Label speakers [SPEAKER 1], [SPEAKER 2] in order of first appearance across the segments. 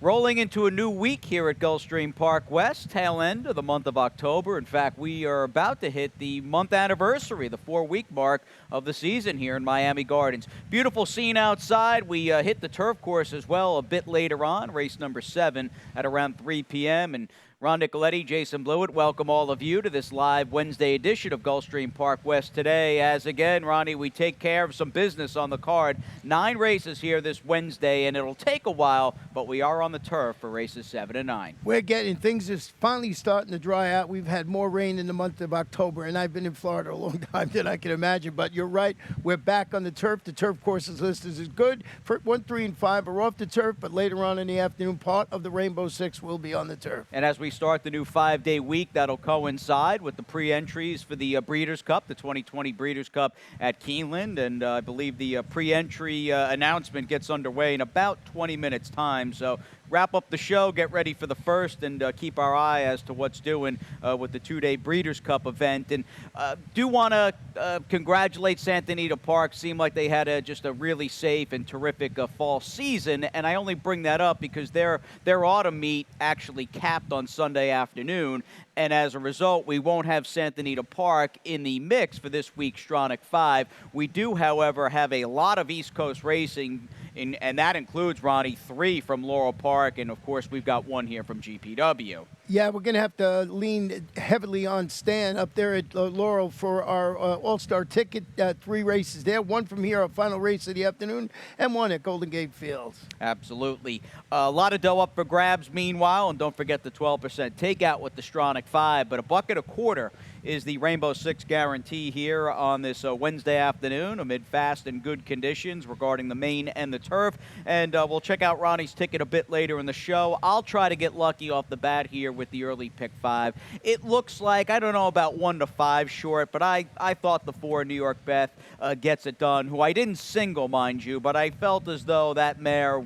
[SPEAKER 1] Rolling into a new week here at Gulfstream Park West, tail end of the month of October. In fact, we are about to hit the month anniversary, the 4-week mark of the season here in Miami Gardens. Beautiful scene outside. We hit the turf course as well a bit later on, race number 7 at around 3 p.m. And Ron Nicoletti, Jason Blewett, welcome all of you to this live Wednesday edition of Gulfstream Park West today. As again, Ronnie, we take care of some business on the card. 9 races here this Wednesday, and it'll take a while, but we are on the turf for races 7 and 9.
[SPEAKER 2] We're getting things is finally starting to dry out. We've had more rain in the month of October, and I've been in Florida a long time than I can imagine. But you're right, we're back on the turf. The turf courses list is good. For 1, 3, and 5 are off the turf, but later on in the afternoon, part of the Rainbow Six will be on the turf.
[SPEAKER 1] And as we start the new 5-day week, that'll coincide with the pre-entries for the Breeders' Cup, the 2020 Breeders' Cup at Keeneland. And I believe the pre-entry announcement gets underway in about 20 minutes' time. So wrap up the show, get ready for the first, and keep our eye as to what's doing with the 2-day Breeders' Cup event. And do want to congratulate Santa Anita Park. Seemed like they had just a really safe and terrific fall season. And I only bring that up because their autumn meet actually capped on Sunday afternoon. And as a result, we won't have Santa Anita Park in the mix for this week's Stronach 5. We do, however, have a lot of East Coast racing, and that includes, Ronnie, 3 from Laurel Park, and of course we've got 1 here from GPW.
[SPEAKER 2] Yeah, we're going to have to lean heavily on Stan up there at Laurel for our All-Star ticket. 3 races there, 1 from here, our final race of the afternoon, and 1 at Golden Gate Fields.
[SPEAKER 1] Absolutely. A lot of dough up for grabs meanwhile, and don't forget the 12% takeout with the Stronach 5, but $1.25 is the Rainbow Six guarantee here on this Wednesday afternoon amid fast and good conditions regarding the main and the turf. And we'll check out Ronnie's ticket a bit later in the show. I'll try to get lucky off the bat here with the early pick 5. It looks like, I don't know about 1 to 5 short, but I thought the 4 New York Beth gets it done, who I didn't single, mind you, but I felt as though that mare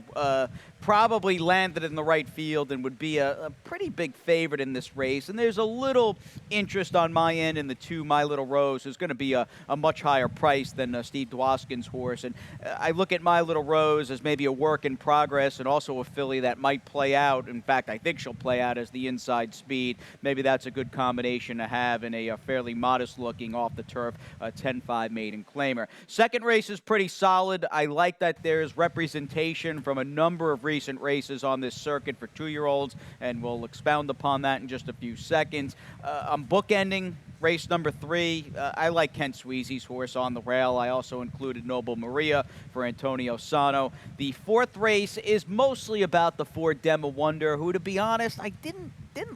[SPEAKER 1] probably landed in the right field and would be a pretty big favorite in this race. And there's a little interest on my end in the 2 My Little Rose, who's going to be a much higher price than Steve Dwoskin's horse. And I look at My Little Rose as maybe a work in progress and also a filly that might play out. In fact, I think she'll play out as the inside speed. Maybe that's a good combination to have in a fairly modest-looking off-the-turf 10-5 maiden claimer. Second race is pretty solid. I like that there's representation from a number of recent races on this circuit for 2-year-olds, and we'll expound upon that in just a few seconds. I'm bookending race number 3. I like Kent Sweezy's horse On the Rail. I also included Noble Maria for Antonio Sano. The 4th race is mostly about the 4 Dema Wonder, who, to be honest, I didn't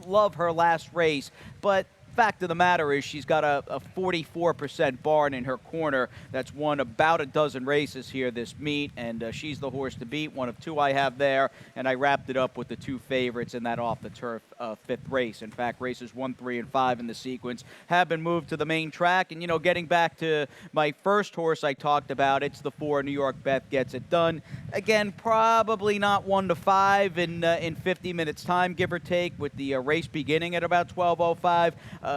[SPEAKER 1] love her last race, but fact of the matter is she's got a 44% barn in her corner that's won about a dozen races here this meet, and she's the horse to beat, 1 of 2 I have there, and I wrapped it up with the 2 favorites in that off-the-turf 5th race. In fact, races 1, 3, and 5 in the sequence have been moved to the main track, and, you know, getting back to my first horse I talked about, it's the 4 New York Beth Gets It Done. Again, probably not 1 to 5 in 50 minutes time, give or take, with the race beginning at about 12:05.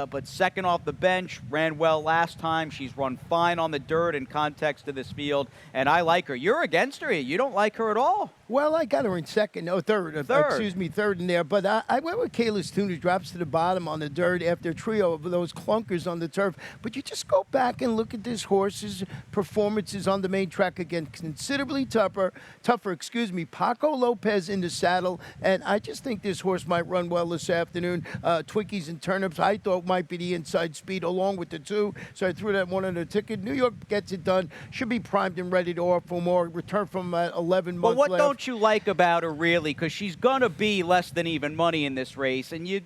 [SPEAKER 1] But second off the bench, ran well last time. She's run fine on the dirt in context of this field, and I like her. You're against her. You don't like her at all.
[SPEAKER 2] Well, I got her in second, third in there. But I went with Kayla's Tune, who drops to the bottom on the dirt after a trio of those clunkers on the turf. But you just go back and look at this horse's performances on the main track again. Considerably tougher. Paco Lopez in the saddle, and I just think this horse might run well this afternoon. Twinkies and Turnips, I thought might be the inside speed along with the 2. So I threw that 1 on the ticket. New York Gets It Done. Should be primed and ready to offer more. Return from 11 months
[SPEAKER 1] left. But what
[SPEAKER 2] don't
[SPEAKER 1] you like about her, really? Because she's going to be less than even money in this race. And, you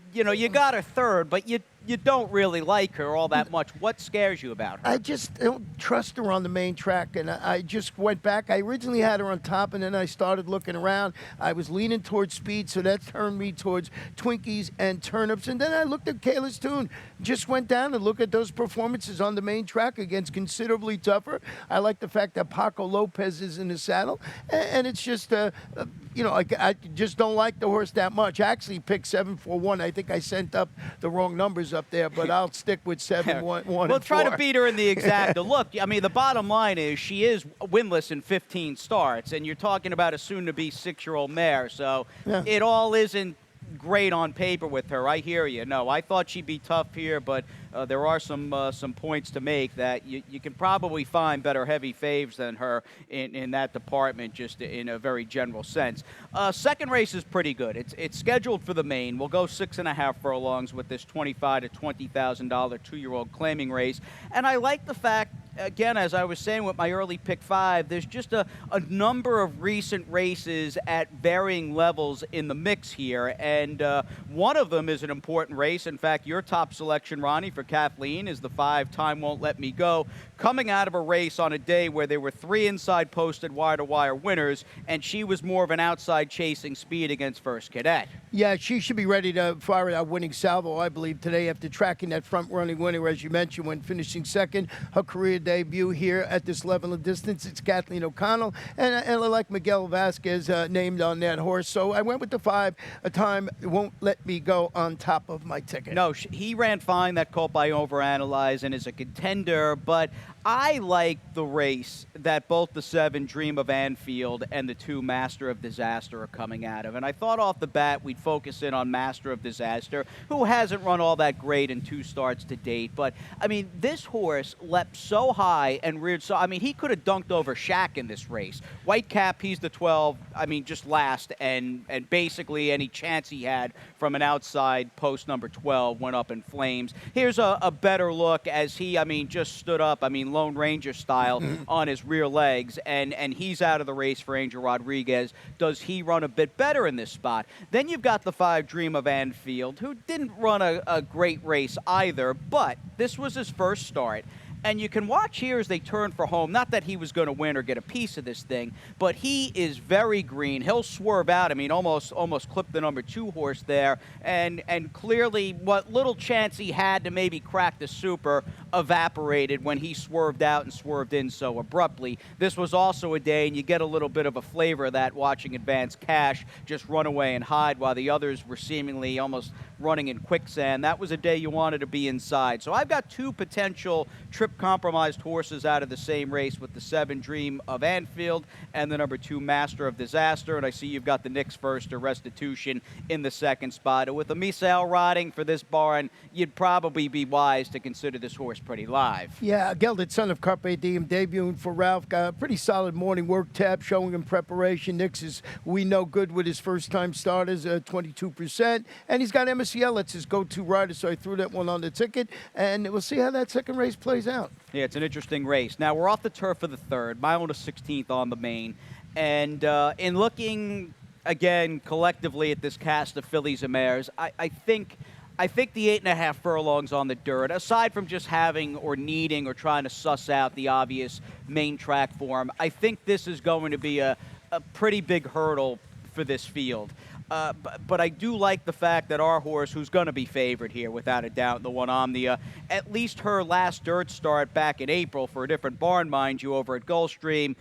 [SPEAKER 1] got her 3rd, but you don't really like her all that much. What scares you about her?
[SPEAKER 2] I just don't trust her on the main track, and I just went back. I originally had her on top, and then I started looking around. I was leaning towards speed, so that turned me towards Twinkies and Turnips. And then I looked at Kayla's Tune, just went down and looked at those performances on the main track against considerably tougher. I like the fact that Paco Lopez is in the saddle, and it's just I just don't like the horse that much. I actually picked 7-4-1. I think I sent up the wrong numbers up there, but I'll stick with 7-1.
[SPEAKER 1] We'll try to beat her in the exacta. Look, I mean, the bottom line is she is winless in 15 starts, and you're talking about a soon-to-be 6-year-old mare, so it all isn't great on paper with her. I hear you. No, I thought she'd be tough here, but there are some points to make that you can probably find better heavy faves than her in that department, just in a very general sense. Second race is pretty good. It's scheduled for the main. We'll go 6.5 furlongs with this $25,000 to $20,000 2-year-old claiming race, and I like the fact, again, as I was saying with my early pick 5, there's just a number of recent races at varying levels in the mix here, and one of them is an important race. In fact, your top selection, Ronnie, for Kathleen is the 5 Time Won't Let Me Go, coming out of a race on a day where there were 3 inside posted wire-to-wire winners, and she was more of an outside chasing speed against First Cadet.
[SPEAKER 2] Yeah, she should be ready to fire that winning salvo, I believe, today after tracking that front-running winner, as you mentioned, when finishing second. Her career debut here at this level of distance. It's Kathleen O'Connell, and I like Miguel Vasquez named on that horse. So I went with the 5, A Time Won't Let Me Go, on top of my ticket.
[SPEAKER 1] No, he ran fine, that colt by Overanalyze, and is a contender, but I like the race that both the 7 Dream of Anfield and the 2 Master of Disaster are coming out of. And I thought off the bat we'd focus in on Master of Disaster, who hasn't run all that great in 2 starts to date. But, I mean, this horse leapt so high and reared so... I mean, he could have dunked over Shaq in this race. White Cap, he's the 12, I mean, just last, and basically any chance he had from an outside post number 12 went up in flames. Here's a better look as he, I mean, just stood up, I mean, Lone Ranger style on his rear legs, and he's out of the race for Angel Rodriguez. Does he run a bit better in this spot? Then you've got the 5 Dream of Anfield, who didn't run a great race either, but this was his first start. And you can watch here as they turn for home. Not that he was going to win or get a piece of this thing, but he is very green. He'll swerve out. I mean, almost clipped the number 2 horse there. And clearly what little chance he had to maybe crack the super evaporated when he swerved out and swerved in so abruptly. This was also a day, and you get a little bit of a flavor of that watching Advanced Cash just run away and hide while the others were seemingly almost running in quicksand. That was a day you wanted to be inside. So I've got 2 potential trip-compromised horses out of the same race with the 7 Dream of Anfield and the number 2 Master of Disaster. And I see you've got the Knicks First or Restitution in the second spot. And with a Misael riding for this barn, you'd probably be wise to consider this horse pretty live.
[SPEAKER 2] Yeah, Gelded Son of Carpe Diem debuting for Ralph. Got a pretty solid morning work tab showing him preparation. Knicks is, we know, good with his first-time starters, 22%. And he's got MSCL, it's his go-to rider, so I threw that one on the ticket. And we'll see how that second race plays out.
[SPEAKER 1] Yeah, it's an interesting race. Now, we're off the turf for the 3rd, mile and a 16th on the main. And in looking, again, collectively at this cast of fillies and mares, I think the 8.5 furlongs on the dirt, aside from just having or needing or trying to suss out the obvious main track form, I think this is going to be a pretty big hurdle for this field. But I do like the fact that our horse, who's going to be favored here, without a doubt, the one Omnia, at least her last dirt start back in April for a different barn, mind you, over at Gulfstream,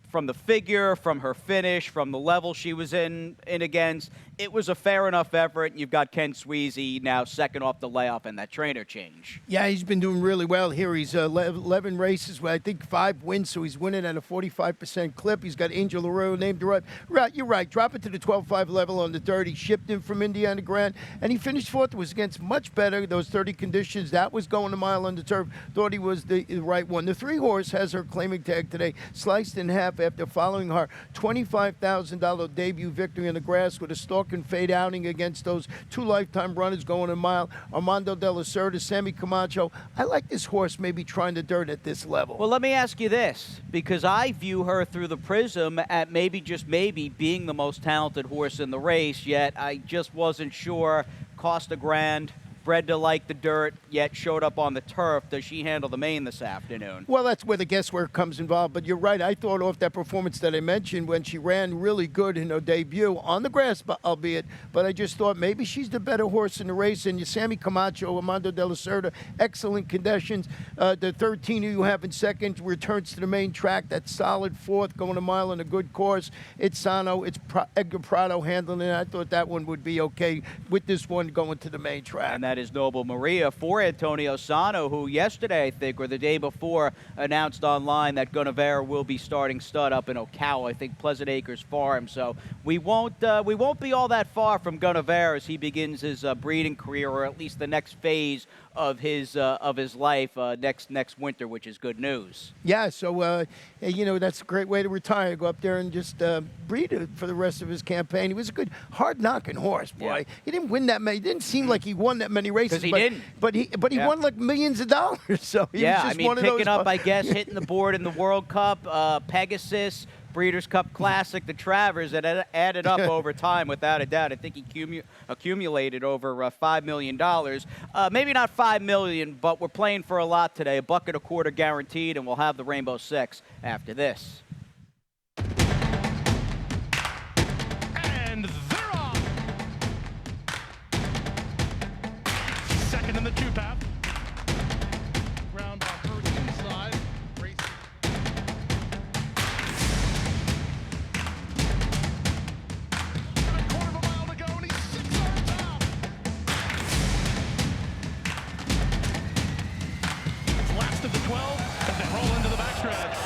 [SPEAKER 1] from the figure, from her finish, from the level she was in against, it was a fair enough effort. You've got Ken Sweezy now second off the layoff and that trainer change.
[SPEAKER 2] Yeah, he's been doing really well here. He's 11 races with, I think, 5 wins, so he's winning at a 45% clip. He's got Angel Arroyo named to right. You're right. Drop it to the 12.5 level on the dirt. He shipped him from Indiana Grant, and he finished 4th. It was against much better, those 30 conditions. That was going a mile on the turf. Thought he was the right one. The 3 horse has her claiming tag today, sliced in half after following her $25,000 debut victory in the grass with a stalk and fade outing against those 2 lifetime runners going a mile. Armando de la Cerda, Sammy Camacho. I like this horse maybe trying the dirt at this level.
[SPEAKER 1] Well, let me ask you this, because I view her through the prism at maybe, just maybe, being the most talented horse in the race, yet I just wasn't sure. Cost $1,000. bred to like the dirt, yet showed up on the turf. Does she handle the main this afternoon?
[SPEAKER 2] Well, that's where the guesswork comes involved. But you're right. I thought off that performance that I mentioned when she ran really good in her debut on the grass, albeit. But I just thought maybe she's the better horse in the race. And Sammy Camacho, Armando de la Cerda, excellent conditions. The 13 you have in second returns to the main track. That's solid fourth, going a mile on a good course. It's Sano. It's Edgar Prado handling it. I thought that one would be okay with this one going to the main track.
[SPEAKER 1] And that is Noble Maria for Antonio Sano, who yesterday, I think, or the day before, announced online that Guinevere will be starting stud up in Ocala, I think Pleasant Acres Farm. So we won't be all that far from Guinevere as he begins his breeding career, or at least the next phase of his life next winter, which is good news.
[SPEAKER 2] Yeah, so that's a great way to retire. Go up there and just breed for the rest of his campaign. He was a good, hard-knocking horse, boy. Yeah. He didn't win that many. It didn't seem like he won that many races.
[SPEAKER 1] Because he didn't.
[SPEAKER 2] But he won like millions of dollars. So he was just one of
[SPEAKER 1] picking
[SPEAKER 2] those
[SPEAKER 1] up, I guess, hitting the board in the World Cup, Pegasus, Breeders' Cup Classic, the Travers, that added up over time, without a doubt. I think he accumulated over $5 million. Maybe not $5 million, but we're playing for a lot today. $1.25 guaranteed, and we'll have the Rainbow Six after this.
[SPEAKER 3] And they're off. Second in the two-path. Ground on first inside. Racing. A quarter of a mile to go, and he's 6 on top. It's last of the 12 as they roll into the backstretch.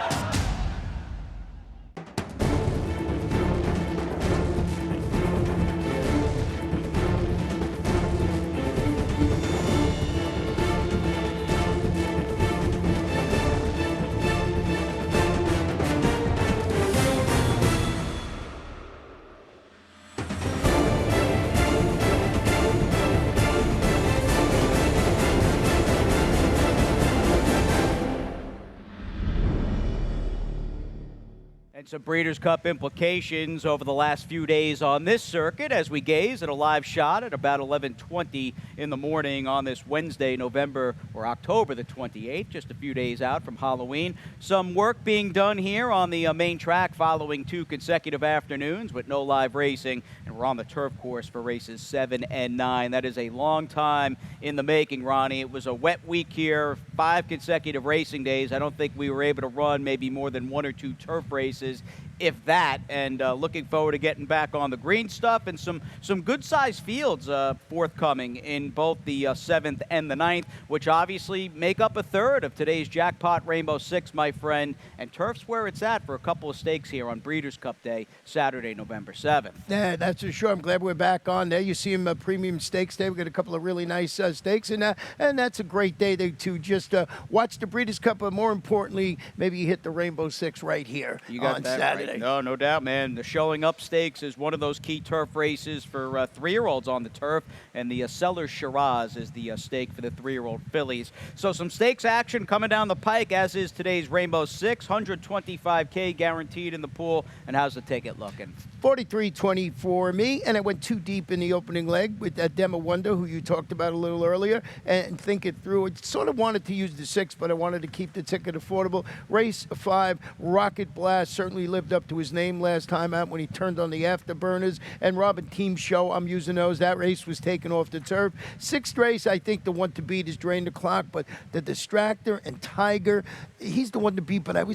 [SPEAKER 1] Some Breeders' Cup implications over the last few days on this circuit as we gaze at a live shot at about 11:20 in the morning on this Wednesday, October the 28th, just a few days out from Halloween. Some work being done here on the main track following 2 consecutive afternoons with no live racing, and we're on the turf course for races 7 and 9. That is a long time in the making, Ronnie. It was a wet week here, 5 consecutive racing days. I don't think we were able to run maybe more than 1 or 2 turf races, if that, and looking forward to getting back on the green stuff, and some good-sized fields forthcoming in both the 7th and the 9th, which obviously make up a third of today's jackpot Rainbow Six, my friend, and turf's where it's at for a couple of stakes here on Breeders' Cup Day, Saturday, November 7th.
[SPEAKER 2] Yeah, that's for sure. I'm glad we're back on there. You see him premium stakes day. We've got a couple of really nice stakes, and that's a great day to just watch the Breeders' Cup, but more importantly, maybe you hit the Rainbow Six right here on Saturday.
[SPEAKER 1] Right. No doubt, man. The Showing Up Stakes is one of those key turf races for 3-year-olds on the turf, and the Sellers Shiraz is the stake for the 3-year-old fillies. So some stakes action coming down the pike, as is today's Rainbow Six, $125K guaranteed in the pool. And how's the ticket looking?
[SPEAKER 2] 43.24 me, and I went too deep in the opening leg with that Dema Wonder, who you talked about a little earlier, and think it through. I sort of wanted to use the 6, but I wanted to keep the ticket affordable. Race 5, Rocket Blast, certainly lived up to his name last time out when he turned on the afterburners. And Robin Team Show, I'm using those. That race was taken off the turf. 6th race, I think the one to beat is Drain the Clock, but the Distractor and Tiger, he's the one to beat. But I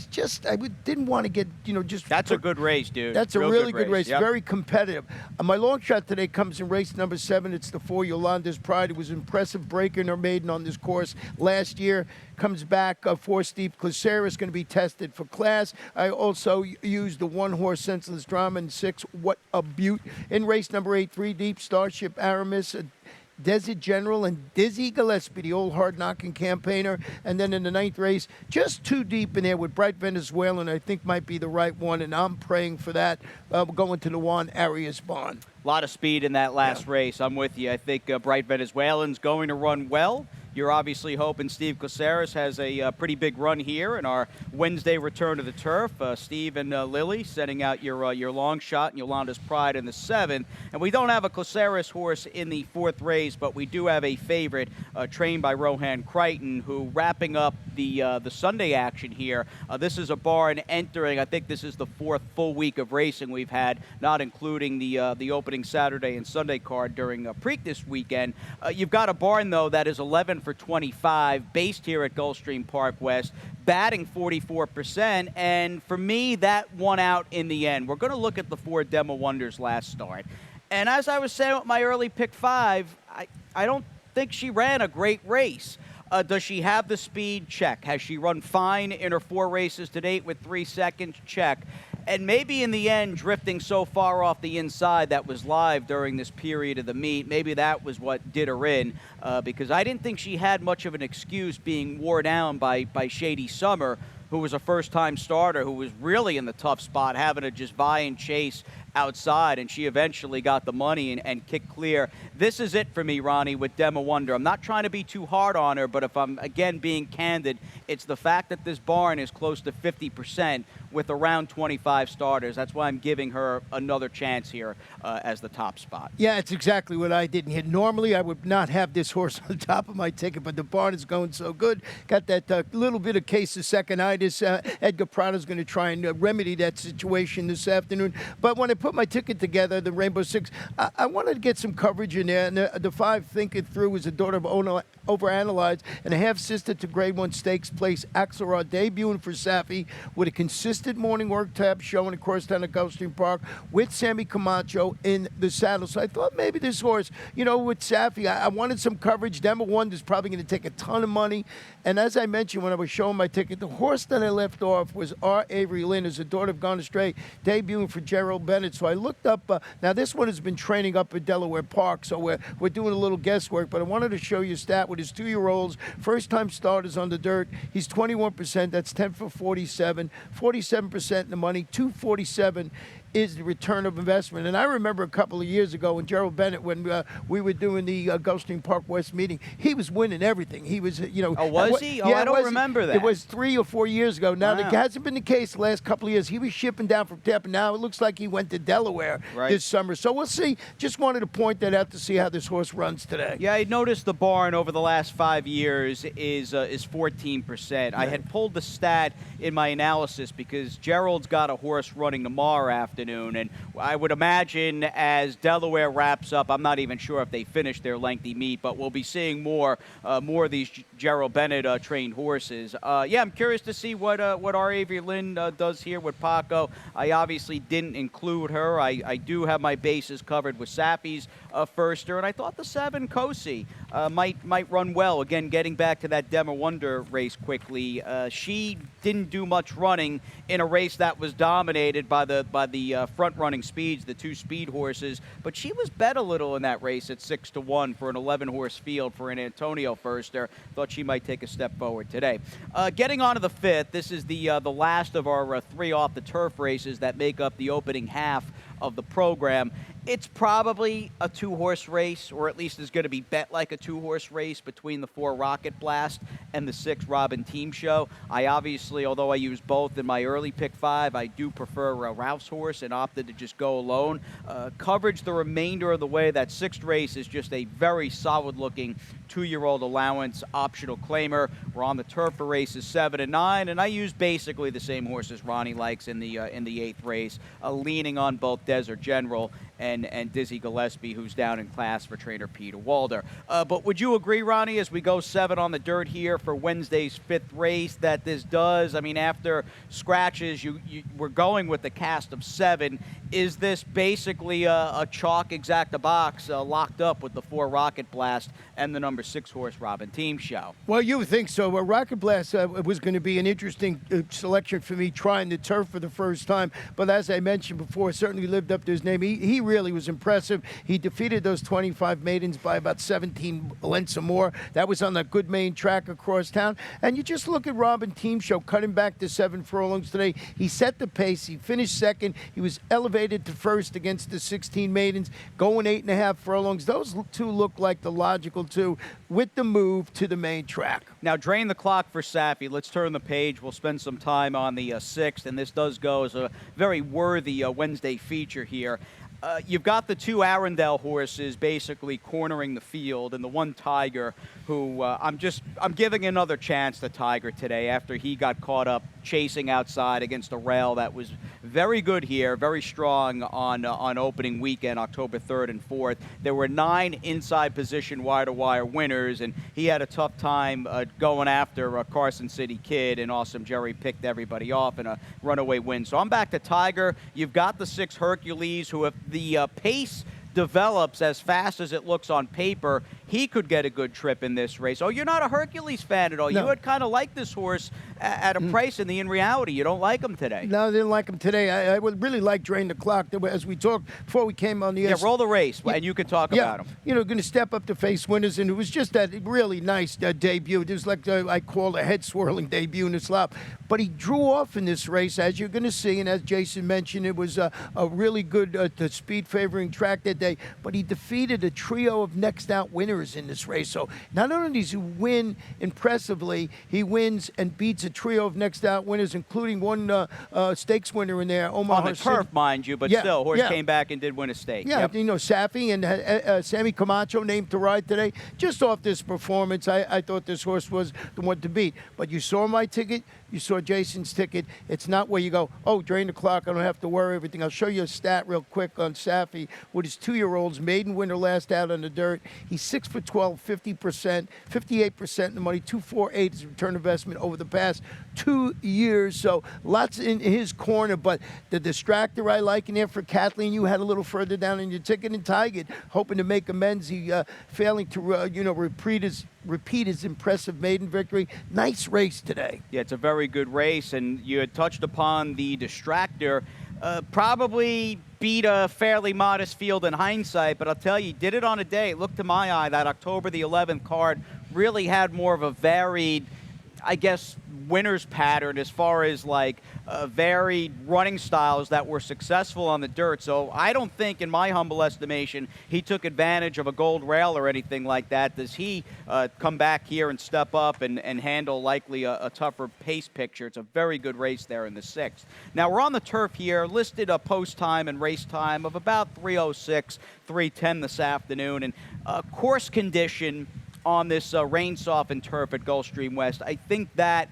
[SPEAKER 2] didn't want to get, just.
[SPEAKER 1] That's a good race, dude.
[SPEAKER 2] That's a really good race.
[SPEAKER 1] Yep.
[SPEAKER 2] Very competitive. My long shot today comes in race number 7. It's the 4 Yolanda's Pride. It was an impressive breaker in her maiden on this course last year. Comes back 4 Steep Clasera is going to be tested for class. I also used the 1-horse Senseless Drama in 6 What a Beaut. In race number 8, 3 Deep, Starship Aramis, Desert General, and Dizzy Gillespie, the old hard-knocking campaigner. And then in the 9th race, just too deep in there with Bright Venezuelan, I think might be the right one, and I'm praying for that. Going to the Juan Arias Bond.
[SPEAKER 1] A lot of speed in that last race. I'm with you. I think Bright Venezuelan's going to run well. You're obviously hoping Steve Caceres has a pretty big run here in our Wednesday return to the turf. Steve and Lily setting out your long shot and Yolanda's Pride in the 7th. And we don't have a Caceres horse in the 4th race, but we do have a favorite trained by Rohan Crichton, who wrapping up the Sunday action here. This is a barn entering, I think this is the 4th full week of racing we've had, not including the opening Saturday and Sunday card during Preakness weekend. You've got a barn, though, that is 11 for 25, based here at Gulfstream Park West, batting 44%, and for me, that won out in the end. We're going to look at the 4 Demo Wonders last start. And as I was saying with my early pick 5, I don't think she ran a great race. Does she have the speed? Check. Has she run fine in her 4 races to date with 3 seconds? Check. And maybe in the end, drifting so far off the inside that was live during this period of the meet, maybe that was what did her in, because I didn't think she had much of an excuse being wore down by Shady Summer, who was a first-time starter, who was really in the tough spot, having to just vie and chase outside, and she eventually got the money and kicked clear. This is it for me, Ronnie, with Demo Wonder. I'm not trying to be too hard on her, but if I'm, again, being candid, it's the fact that this barn is close to 50% with around 25 starters. That's why I'm giving her another chance here as the top spot.
[SPEAKER 2] Yeah, it's exactly what I did here. Normally, I would not have this horse on the top of my ticket, but the barn is going so good. Got that little bit of case of second-itis. Edgar Prado's going to try and remedy that situation this afternoon. But when I put my ticket together, the Rainbow Six, I wanted to get some coverage in there. And the 5, Think It Through, is a daughter of Overanalyzed and a half-sister to Grade 1 Stakes place Axelrod, debuting for Safi with a consistent morning work tab showing across town at Gulfstream Park with Sammy Camacho in the saddle. So I thought maybe this horse, you know, with Safi, I wanted some coverage. Demo Wonder's probably going to take a ton of money. And as I mentioned when I was showing my ticket, the horse that I left off was R. Avery Lynn, is a daughter of Gone Astray, debuting for Gerald Bennett. So I looked up, now this one has been training up at Delaware Park, so we're doing a little guesswork, but I wanted to show you a stat with his 2-year-olds, first-time starters on the dirt. He's 21%, that's 10 for 47, 47% in the money, 247 is the return of investment. And I remember a couple of years ago when Gerald Bennett, when we were doing the Gulfstream Park West meeting, he was winning everything. He was, you know.
[SPEAKER 1] Oh, was he? Oh,
[SPEAKER 2] yeah,
[SPEAKER 1] I don't remember that.
[SPEAKER 2] It was 3 or 4 years ago. Now,
[SPEAKER 1] Wow.
[SPEAKER 2] That hasn't been the case the last couple of years. He was shipping down from Tampa. Now it looks like he went to Delaware this summer. So we'll see. Just wanted to point that out to see how this horse runs today.
[SPEAKER 1] Yeah, I noticed the barn over the last 5 years is 14%. I had pulled the stat in my analysis because Gerald's got a horse running tomorrow afternoon, and I would imagine as Delaware wraps up, I'm not even sure if they finish their lengthy meet, but we'll be seeing more of these Gerald Bennett trained horses. Yeah, I'm curious to see what R. Avery Lynn does here with Paco. I obviously didn't include her. I do have my bases covered with Safi's firster, and I thought the 7 Kosi might run well. Again, getting back to that Demo Wonder race quickly, she didn't do much running in a race that was dominated by the front-running speeds, the 2 speed horses, but she was bet a little in that race at 6-1 for an 11-horse field for an Antonio firster. Thought she might take a step forward today. Getting on to the 5th, this is the last of our 3 off-the-turf races that make up the opening half of the program. It's probably a 2-horse race, or at least is going to be bet like a 2-horse race between the 4 Rocket Blast and the 6 Robin Team Show. I obviously, although I use both in my early pick 5, I do prefer Ralph's horse and opted to just go alone. Coverage the remainder of the way. That 6th race is just a very solid-looking 2-year-old allowance optional claimer. We're on the turf for races 7 and 9, and I use basically the same horses Ronnie likes in the 8th race, leaning on both Desert General and Dizzy Gillespie, who's down in class for trainer Peter Walder. But would you agree, Ronnie, as we go 7 on the dirt here for Wednesday's 5th race, that this does, I mean, after scratches, we're going with the cast of 7. Is this basically a chalk exacta box locked up with the 4 Rocket Blast and the number 6 horse Robin Team Show?
[SPEAKER 2] Well, you would think so. Rocket Blast was going to be an interesting selection for me trying the turf for the first time. But as I mentioned before, certainly lived up to his name. He really was impressive. He defeated those 25 maidens by about 17 lengths or more. That was on that good main track across town. And you just look at Robin Team Show, cutting back to 7 furlongs today. He set the pace. He finished second. He was elevated to first against the 16 maidens, going 8.5 furlongs. Those two look like the logical two with the move to the main track.
[SPEAKER 1] Now, drain the clock for Safi. Let's turn the page. We'll spend some time on the 6th, and this does go as a very worthy Wednesday feature here. You've got the two Arundel horses basically cornering the field, and the one Tiger who I'm giving another chance to Tiger today after he got caught up chasing outside against a rail that was very good here, very strong on opening weekend, October 3rd and 4th. There were 9 inside position wire-to-wire winners, and he had a tough time going after Carson City Kid, and Awesome Jerry picked everybody off in a runaway win. So I'm back to Tiger. You've got the 6 Hercules, who if the pace develops as fast as it looks on paper, he could get a good trip in this race. Oh, you're not a Hercules fan at all.
[SPEAKER 2] No.
[SPEAKER 1] You had kind of liked this horse at a price, and in reality, you don't like him today.
[SPEAKER 2] No, I didn't like him today. I would really like Drain the Clock. As we talked before we came on the air.
[SPEAKER 1] Yeah, roll the race, and you could talk about him.
[SPEAKER 2] You know, going to step up to face winners, and it was just that really nice debut. It was like I call a head-swirling debut in his lap. But he drew off in this race, as you're going to see, and as Jason mentioned, it was a really good speed-favoring track that day. But he defeated a trio of next-out winners in this race. So not only does he win impressively, he wins and beats a trio of next-out winners, including one stakes winner in there, Omaha
[SPEAKER 1] On the turf, mind you, but still, horse came back and did win a stake.
[SPEAKER 2] Yeah,
[SPEAKER 1] Yep.
[SPEAKER 2] you know, Safi and Sammy Camacho named to ride today. Just off this performance, I thought this horse was the one to beat. But you saw my ticket. You saw Jason's ticket. It's not where you go, oh, drain the clock, I don't have to worry everything. I'll show you a stat real quick on Safi with his 2-year-olds, maiden winner last out on the dirt. He's 6 for 12, 50%, 58% in the money, 248 is return investment over the past 2 years. So lots in his corner, but the distractor I like in there for Kathleen, you had a little further down in your ticket, and Tiger hoping to make amends. He failing to repeat his impressive maiden victory. Nice race today.
[SPEAKER 1] Yeah, it's a very good race, and you had touched upon the distractor. Probably beat a fairly modest field in hindsight, but I'll tell you, did it on a day. Look to my eye, that October the 11th card really had more of a varied, I guess, winner's pattern as far as like varied running styles that were successful on the dirt. So I don't think, in my humble estimation, he took advantage of a gold rail or anything like that. Does he come back here and step up and handle likely a tougher pace picture? It's a very good race there in the 6th. Now we're on the turf here, listed a post time and race time of about 3:06, 3:10 this afternoon, and course condition on this rain-softened turf at Gulfstream West. I think that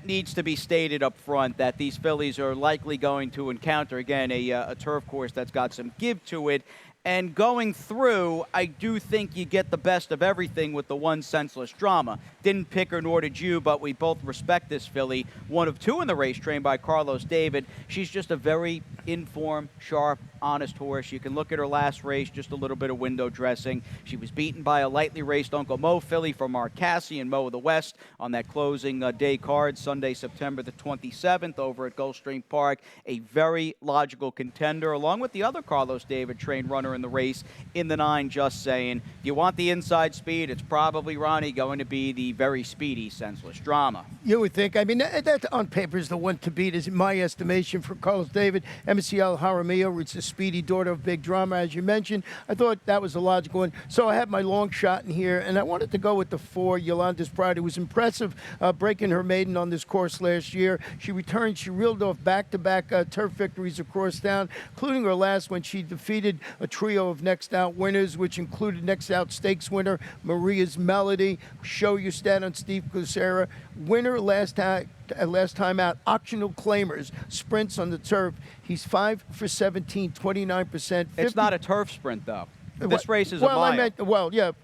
[SPEAKER 1] needs to be stated up front, that these fillies are likely going to encounter, again, a turf course that's got some give to it. And going through, I do think you get the best of everything with the one Senseless Drama. Didn't pick her, nor did you, but we both respect this filly. One of 2 in the race, trained by Carlos David. She's just a very informed, sharp, honest horse. You can look at her last race, just a little bit of window dressing. She was beaten by a lightly raced Uncle Mo filly from Mark Cassie and Mo of the West on that closing day card, Sunday, September the 27th over at Gulfstream Park. A very logical contender, along with the other Carlos David trained runner in the race in the 9, Just Saying. If you want the inside speed, it's probably, Ronnie, going to be the very speedy Senseless Drama.
[SPEAKER 2] You would think. I mean, that on paper is the one to beat, is in my estimation, for Carlos David. MCL Jaramillo, it's the speedy daughter of Big Drama, as you mentioned. I thought that was a logical one. So I had my long shot in here, and I wanted to go with the 4, Yolanda's Pride. It was impressive breaking her maiden on this course last year. She returned. She reeled off back-to-back turf victories across town, including her last when she defeated a trio of next-out winners, which included next-out stakes winner Maria's Melody. Show your stat on Steve Kucera. Winner last time out, Auctional Claimers, sprints on the turf. He's 5 for 17, 29%.
[SPEAKER 1] It's not a turf sprint, though. This race is a mile.
[SPEAKER 2] I meant,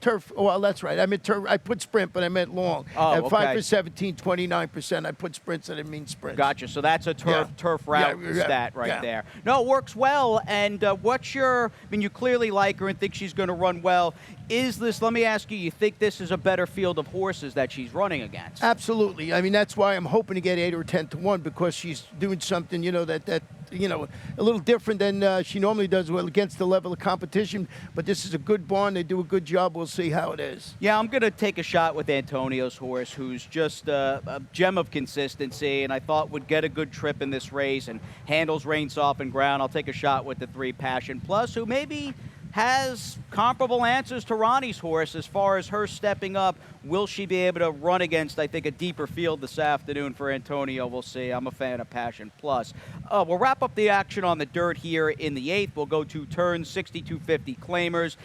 [SPEAKER 2] turf. Well, that's right. I meant turf. I put sprint, but I meant long.
[SPEAKER 1] Oh,
[SPEAKER 2] At 5
[SPEAKER 1] okay.
[SPEAKER 2] for 17, 29%. I put sprints, I didn't mean sprints.
[SPEAKER 1] Gotcha. So that's a turf route stat right there. No, it works well. And what's your, I mean, you clearly like her and think she's going to run well. Is this, let me ask you, you think this is a better field of horses that she's running against?
[SPEAKER 2] Absolutely. I mean, that's why I'm hoping to get 8 or 10 to 1, because she's doing something, that a little different than she normally does against the level of competition. But this is a good barn. They do a good job. We'll see how it is.
[SPEAKER 1] Yeah, I'm going to take a shot with Antonio's horse, who's just a gem of consistency, and I thought would get a good trip in this race and handles rain softened ground. I'll take a shot with the 3 Passion Plus, who maybe has comparable answers to Ronnie's horse as far as her stepping up. Will she be able to run against, I think, a deeper field this afternoon for Antonio? We'll see. I'm a fan of Passion Plus. We'll wrap up the action on the dirt here in the 8th. We'll go 2 turns, 6250 claimers.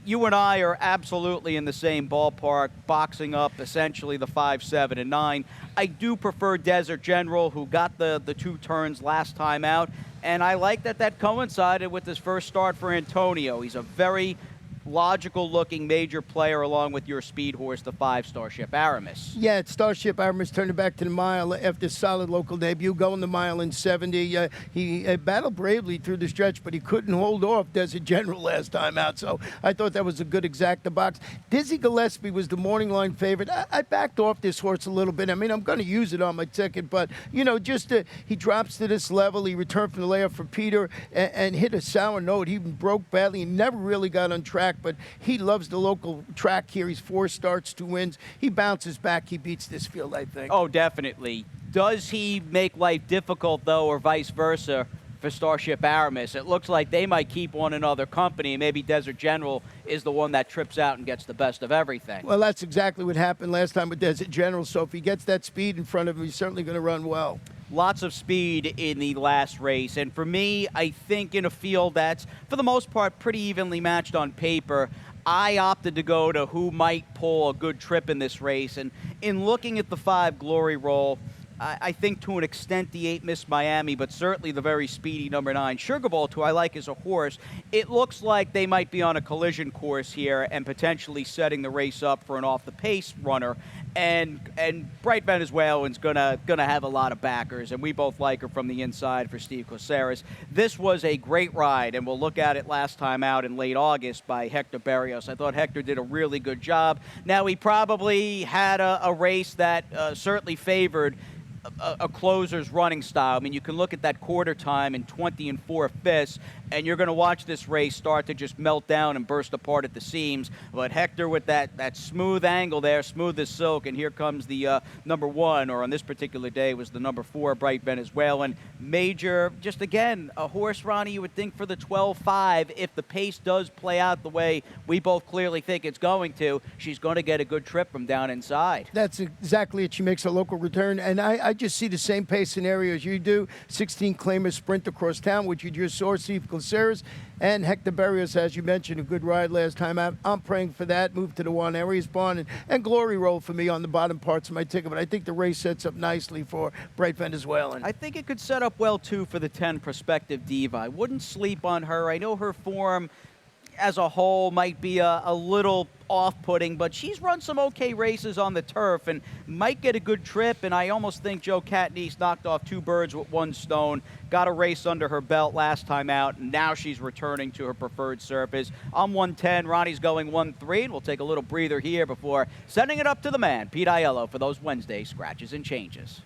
[SPEAKER 1] You and I are absolutely in the same ballpark, boxing up essentially the 5, 7, and 9. I do prefer Desert General, who got the 2 turns last time out, and I like that coincided with his first start for Antonio. He's a very logical-looking major player along with your speed horse, the 5 Starship Aramis.
[SPEAKER 2] Yeah, it's Starship Aramis turning back to the mile after solid local debut, going the mile in 70. He battled bravely through the stretch, but he couldn't hold off Desert General last time out, so I thought that was a good exacta box. Dizzy Gillespie was the morning line favorite. I backed off this horse a little bit. I mean, I'm going to use it on my ticket, but, he drops to this level. He returned from the layoff for Peter and hit a sour note. He broke badly. He never really got on track, but he loves the local track here. He's 4 starts, 2 wins. He bounces back. He beats this field, I think.
[SPEAKER 1] Oh, definitely. Does he make life difficult, though, or vice versa for Starship Aramis? It looks like they might keep one another company. Maybe Desert General is the one that trips out and gets the best of everything.
[SPEAKER 2] Well, that's exactly what happened last time with Desert General. So if he gets that speed in front of him, he's certainly going to run well.
[SPEAKER 1] Lots of speed in the last race. And for me, I think in a field that's, for the most part, pretty evenly matched on paper, I opted to go to who might pull a good trip in this race. And in looking at the 5 Glory Roll, I think to an extent the 8 Miss Miami, but certainly the very speedy number 9 Sugar Bolt, who I like as a horse. It looks like they might be on a collision course here and potentially setting the race up for an off-the-pace runner. And Bright Venezuelan's gonna have a lot of backers, and we both like her from the inside for Steve Caceres. This was a great ride, and we'll look at it last time out in late August by Hector Berrios. I thought Hector did a really good job. Now, he probably had a race that certainly favored a closer's running style. I mean, you can look at that quarter time in 20 4/5, and you're going to watch this race start to just melt down and burst apart at the seams. But Hector with that smooth angle there, smooth as silk, and here comes the number 1, or on this particular day was the number 4, Bright Venezuelan. Major, just again, a horse, Ronnie, you would think for the 12-5, if the pace does play out the way we both clearly think it's going to, she's going to get a good trip from down inside.
[SPEAKER 2] That's exactly it. She makes a local return, and I just see the same pace scenario as you do. 16 claimers sprint across town, which you just saw. Steve Caceres and Hector Berrios, as you mentioned, a good ride last time out. I'm praying for that. Move to the Juan Arias barn and Glory Roll for me on the bottom parts of my ticket. But I think the race sets up nicely for Bright Venezuelan.
[SPEAKER 1] I think it could set up well, too, for the 10 Prospective Diva. I wouldn't sleep on her. I know her form as a whole might be a little off-putting, but she's run some okay races on the turf and might get a good trip, and I almost think Joe Katniss knocked off 2 birds with 1 stone, got a race under her belt last time out, and now she's returning to her preferred surface. I'm 110, Ronnie's going 1-3, and we'll take a little breather here before sending it up to the man, Pete Aiello, for those Wednesday scratches and changes.